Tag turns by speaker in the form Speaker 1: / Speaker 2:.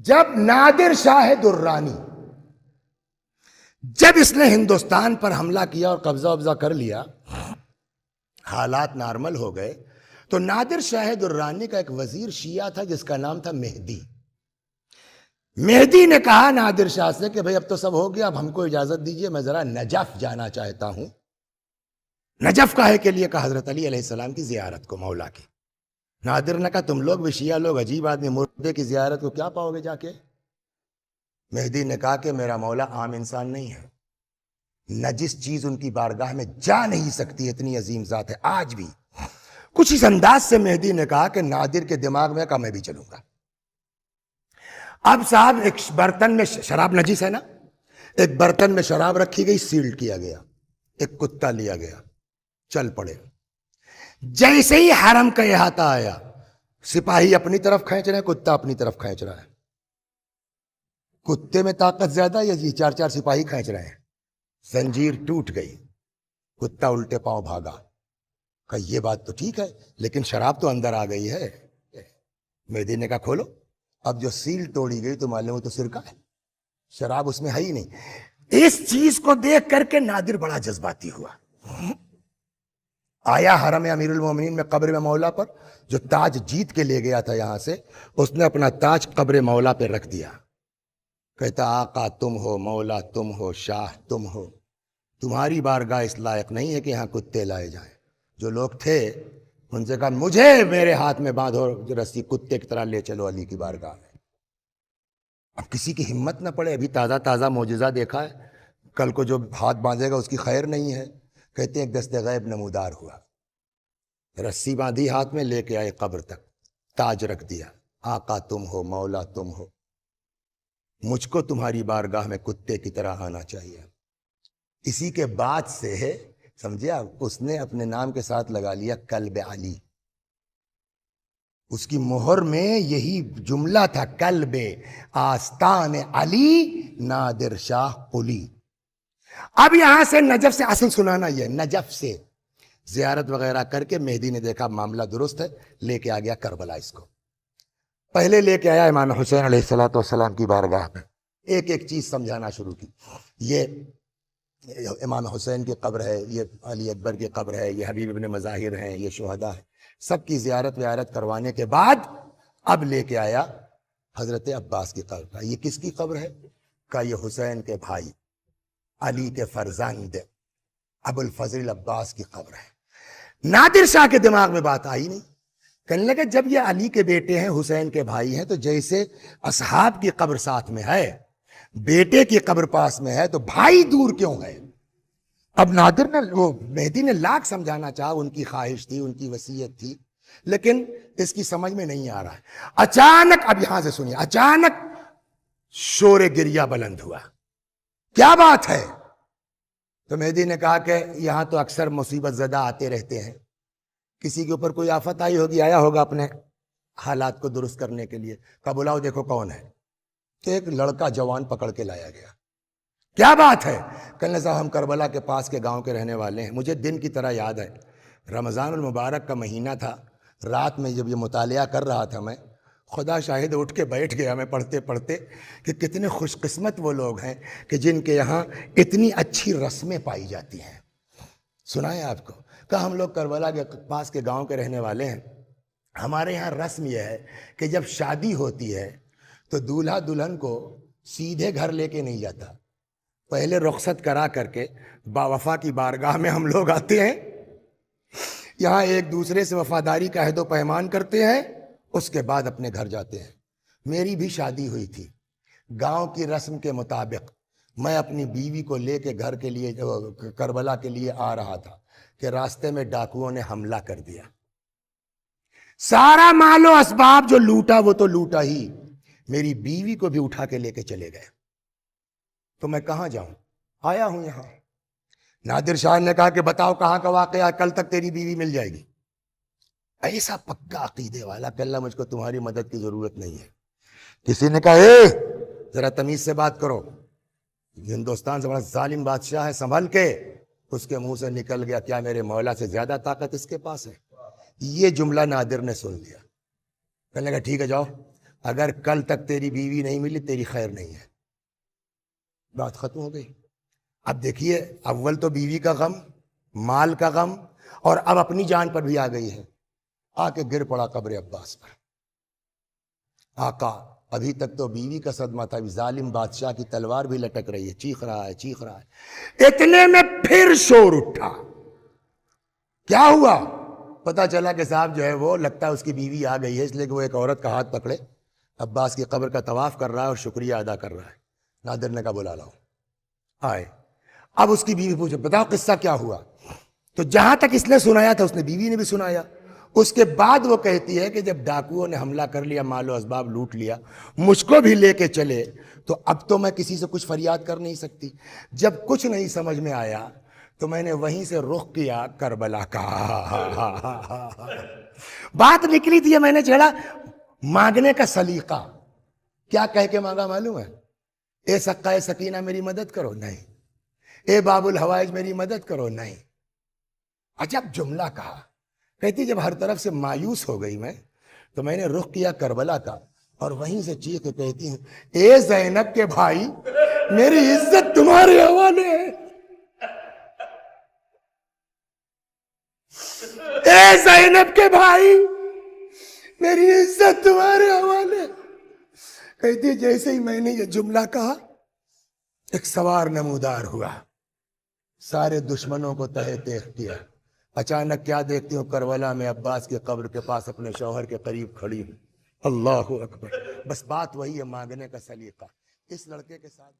Speaker 1: جب نادر شاہ درانی جب اس نے ہندوستان پر حملہ کیا اور قبضہ وبضہ کر لیا، حالات نارمل ہو گئے، تو نادر شاہ درانی کا ایک وزیر شیعہ تھا جس کا نام تھا مہدی۔ مہدی نے کہا نادر شاہ سے کہ بھئی اب تو سب ہو گیا، اب ہم کو اجازت دیجئے، میں ذرا نجف جانا چاہتا ہوں۔ نجف کاہے کے لیے؟ کہا حضرت علی علیہ السلام کی زیارت کو، مولا کی۔ نادر نے کہا تم لوگ بھی شیعہ لوگ عجیب آدمی، مردے کی زیارت کو کیا پاؤ گے جا کے؟ مہدی نے کہا کہ میرا مولا عام انسان نہیں ہے، نجس چیز ان کی بارگاہ میں جا نہیں سکتی، اتنی عظیم ذات ہے۔ آج بھی کچھ اس انداز سے مہدی نے کہا کہ نادر کے دماغ میں کہا میں بھی چلوں گا۔ اب صاحب ایک برتن میں شراب، نجس ہے نا، ایک برتن میں شراب رکھی گئی، سیل کیا گیا، ایک کتا لیا گیا، چل پڑے۔ جیسے ہی حرم کا احاطہ آیا، سپاہی اپنی طرف کھینچ رہے ہیں، کتا اپنی طرف کھینچ رہا ہے۔ کتے میں طاقت زیادہ یا یہ چار چار سپاہی کھینچ رہے ہیں؟ زنجیر ٹوٹ گئی، کتا الٹے پاؤں بھاگا۔ کہا یہ بات تو ٹھیک ہے لیکن شراب تو اندر آ گئی ہے۔ مہدی نے کہا کھولو۔ اب جو سیل توڑی گئی تو معلوم تو سرکہ ہے، شراب اس میں ہے ہی نہیں۔ اس چیز کو دیکھ کر کے نادر بڑا جذباتی ہوا، آیا حرم امیر المومنین میں قبر میں مولا پر، جو تاج جیت کے لے گیا تھا یہاں سے، اس نے اپنا تاج قبر مولا پہ رکھ دیا۔ کہتا آقا تم ہو، مولا تم ہو، شاہ تم ہو، تمہاری بارگاہ اس لائق نہیں ہے کہ یہاں کتے لائے جائیں۔ جو لوگ تھے ان سے کہا مجھے میرے ہاتھ میں باندھو رسی، کتے کی طرح لے چلو علی کی بارگاہ میں۔ اب کسی کی ہمت نہ پڑے، ابھی تازہ تازہ معجزہ دیکھا ہے، کل کو جو ہاتھ باندھے گا اس کی خیر نہیں ہے۔ کہتے ہیں ایک دست غیب نمودار ہوا، رسی باندھی ہاتھ میں، لے کے آئے قبر تک، تاج رکھ دیا، آقا تم ہو، مولا تم ہو، مجھ کو تمہاری بارگاہ میں کتے کی طرح آنا چاہیے۔ اسی کے بعد سے ہے، سمجھے آپ، اس نے اپنے نام کے ساتھ لگا لیا کلب علی۔ اس کی مہر میں یہی جملہ تھا، کلب آستان علی نادر شاہ قلی۔ اب یہاں سے نجف سے اصل سنانا، یہ نجف سے زیارت وغیرہ کر کے مہدی نے دیکھا معاملہ درست ہے، لے کے آ گیا کربلا۔ اس کو پہلے لے کے آیا امام حسین علیہ السلام کی بارگاہ میں، ایک ایک چیز سمجھانا شروع کی۔ یہ امام حسین کی قبر ہے، یہ علی اکبر کی قبر ہے، یہ حبیب ابن مظاہر ہیں، یہ شہداء ہے، سب کی زیارت ویارت کروانے کے بعد اب لے کے آیا حضرت عباس کی قبر کا۔ یہ کس کی قبر ہے؟ کہ یہ حسین کے بھائی علی کے فرزند ابو الفضل عباس کی قبر ہے۔ نادر شاہ کے دماغ میں بات آئی نہیں، کہنے لگا جب یہ علی کے بیٹے ہیں، حسین کے بھائی ہیں، تو جیسے اصحاب کی قبر ساتھ میں ہے، بیٹے کی قبر پاس میں ہے، تو بھائی دور کیوں ہے؟ اب نادر نے، وہ مہدی نے لاکھ سمجھانا چاہا، ان کی خواہش تھی، ان کی وصیت تھی، لیکن اس کی سمجھ میں نہیں آ رہا ہے۔ اچانک، اب یہاں سے سنیے، اچانک شور گریہ بلند ہوا، کیا بات ہے؟ تو مہدی نے کہا کہ یہاں تو اکثر مصیبت زدہ آتے رہتے ہیں، کسی کے اوپر کوئی آفت آئی ہوگی، آیا ہوگا اپنے حالات کو درست کرنے کے لیے۔ کہا بلاؤ دیکھو کون ہے۔ تو ایک لڑکا جوان پکڑ کے لایا گیا۔ کیا بات ہے؟ کہنے صاحب ہم کربلا کے پاس کے گاؤں کے رہنے والے ہیں، مجھے دن کی طرح یاد ہے، رمضان المبارک کا مہینہ تھا، رات میں جب یہ مطالعہ کر رہا تھا میں، خدا شاہد اٹھ کے بیٹھ گیا میں پڑھتے پڑھتے کہ کتنے خوش قسمت وہ لوگ ہیں کہ جن کے یہاں اتنی اچھی رسمیں پائی جاتی ہیں۔ سنائیں آپ کو، کہا ہم لوگ کربلا کے پاس کے گاؤں کے رہنے والے ہیں، ہمارے یہاں رسم یہ ہے کہ جب شادی ہوتی ہے تو دولہا دلہن کو سیدھے گھر لے کے نہیں جاتا، پہلے رخصت کرا کر کے باوفا کی بارگاہ میں ہم لوگ آتے ہیں، یہاں ایک دوسرے سے وفاداری کا عہد و پیمان کرتے ہیں، اس کے بعد اپنے گھر جاتے ہیں۔ میری بھی شادی ہوئی تھی، گاؤں کی رسم کے مطابق میں اپنی بیوی کو لے کے گھر کے لیے، کربلا کے لیے آ رہا تھا کہ راستے میں ڈاکوؤں نے حملہ کر دیا، سارا مال و اسباب جو لوٹا وہ تو لوٹا ہی، میری بیوی کو بھی اٹھا کے لے کے چلے گئے، تو میں کہاں جاؤں؟ آیا ہوں یہاں۔ نادر شاہ نے کہا کہ بتاؤ کہاں کا واقعہ، کل تک تیری بیوی مل جائے گی۔ ایسا پکا عقیدے والا کہ اللہ مجھ کو تمہاری مدد کی ضرورت نہیں ہے۔ کسی نے کہا اے ذرا تمیز سے بات کرو، ہندوستان سے بڑا ظالم بادشاہ ہے، سنبھل کے۔ اس کے منہ سے نکل گیا کیا میرے مولا سے زیادہ طاقت اس کے پاس ہے؟ یہ جملہ نادر نے سن لیا، کہنے لگا ٹھیک ہے جاؤ، اگر کل تک تیری بیوی نہیں ملی تیری خیر نہیں ہے. بات ختم ہو گئی. اب دیکھیے اول تو بیوی کا غم، مال کا غم، اور اب اپنی جان پر بھی آ گئی ہے. آ کے گر پڑا قبر عباس پر. آقا ابھی تک تو بیوی کا صدمہ تھا، ظالم بادشاہ کی تلوار بھی لٹک رہی ہے، چیخ رہا ہے چیخ رہا ہے. اتنے میں پھر شور اٹھا. کیا ہوا؟ پتا چلا کہ صاحب جو ہے وہ لگتا ہے اس کی بیوی آ گئی ہے، اس لیے کہ وہ ایک عورت کا ہاتھ پکڑے عباس کی قبر کا طواف کر رہا ہے اور شکریہ ادا کر رہا ہے. نادر نے کہا بلا لاؤ. آئے. اب اس کی بیوی پوچھے بتاؤ قصہ کیا ہوا؟ تو جہاں تک اس نے سنایا تھا اس نے بیوی نے بھی سنایا. اس کے بعد وہ کہتی ہے کہ جب ڈاکوؤں نے حملہ کر لیا، مال و اسباب لوٹ لیا، مجھ کو بھی لے کے چلے، تو اب تو میں کسی سے کچھ فریاد کر نہیں سکتی. جب کچھ نہیں سمجھ میں آیا تو میں نے وہیں سے رخ کیا کربلا کا. بات نکلی تھی، میں نے چھیڑا مانگنے کا سلیقہ. کیا کہہ کے مانگا معلوم ہے؟ اے سقائے سکینہ میری مدد کرو، نہیں. اے باب الحوائج میری مدد کرو، نہیں. عجب جملہ کہا. کہتی جب ہر طرف سے مایوس ہو گئی میں تو میں نے رخ کیا کربلا کا، اور وہیں سے چیخ کے کہتی ہوں اے زینب کے بھائی میری عزت تمہارے حوالے ہے. اے زینب کے بھائی میری عزت تمہارے حوالے. کہتی جیسے ہی میں نے یہ جملہ کہا ایک سوار نمودار ہوا، سارے دشمنوں کو تہہ تیغ کیا. اچانک کیا دیکھتی ہوں کربلا میں عباس کی قبر کے پاس اپنے شوہر کے قریب کھڑی ہوں. اللہ اکبر. بس بات وہی ہے، مانگنے کا سلیقہ. اس لڑکے کے ساتھ